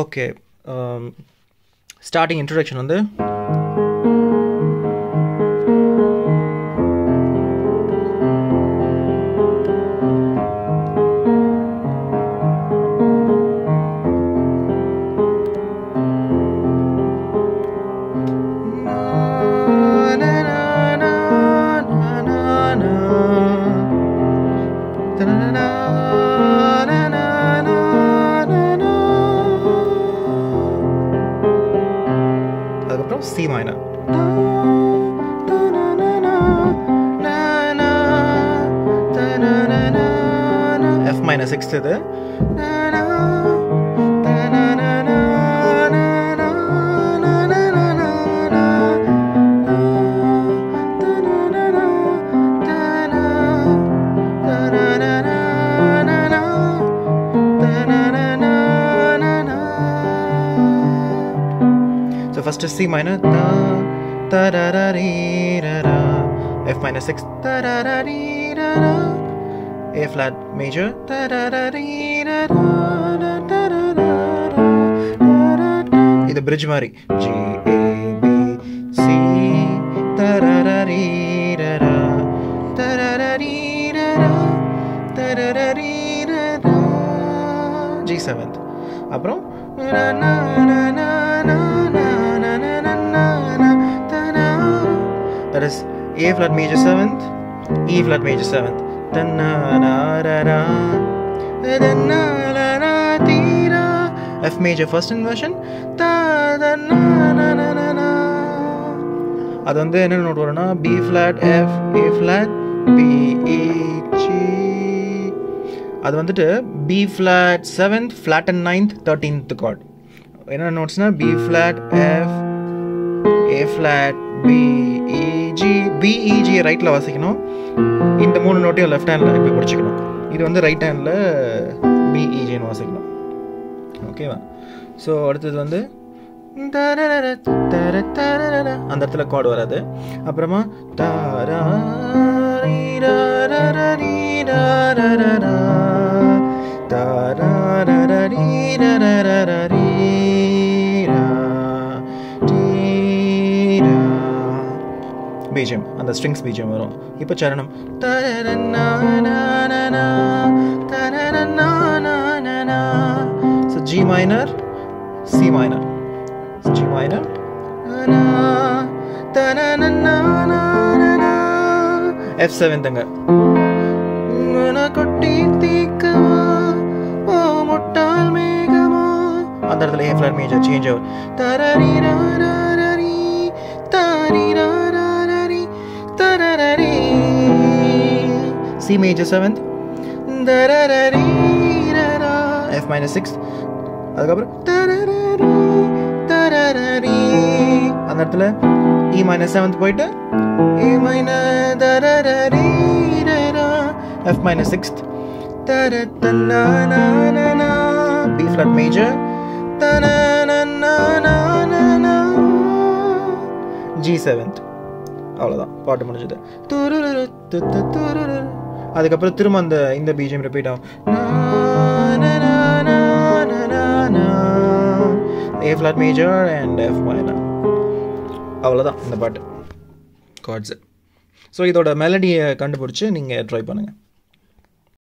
Okay, starting introduction வந்து C minor. F minor 6th இது. First is C minor, ta ta da da dee da da. F minor 6, ta da da dee da da. A flat major, ta da da dee da da da da da da da da. This bridge mari. G A B C, ta da da dee da da, ta da da dee da da, ta da da dee da da. G7th. அப்புறம் na na na na na. That is A flat major 7th, E flat major 7th, da na na da da, da na na na ti da. F major first inversion, da da na na na na na. அது வந்து என்ன note வரும்னா B flat F A flat B E G. அது வந்துட்டு B flat 7th flat and 9th 13th chord. என்ன நோட்ஸ்னா B flat F A flat B E G. B E G ரைட்ல வாசிக்கணும். இந்த மூணு நோட்டையும் லெஃப்ட் ஹேண்ட்ல இப்படி பிடிச்சிக்கணும். இது வந்து ரைட் ஹேண்ட்ல B E G ன்னு வாசிக்கணும். ஓகேவா? ஸோ அடுத்தது வந்து அந்த இடத்துல கார்டு வராது. அப்புறமா BGM, அந்த strings BGM வரும். இப்போ சரணம். So G minor, C minor, G minor, F7 தங்க. அந்த இடத்துல A flat major change ஆகும். C major 7th, F minor 6th, அதுக்கப்புறம் அந்த இடத்துல E minor 7th போயிட்டு A minor F minor 6th, B flat major, G7th. அவ்வளோதான், பாட்டு முடிஞ்சது. அதுக்கப்புறம் திரும்ப அந்த இந்த BGM ரிப்பீட் ஆகும். A flat major and F minor. அவ்வளோதான் இந்த பாட்டு கார்ட்ஸு. ஸோ இதோட மெலடியை கண்டுபிடிச்சி நீங்கள் ட்ரை பண்ணுங்கள்.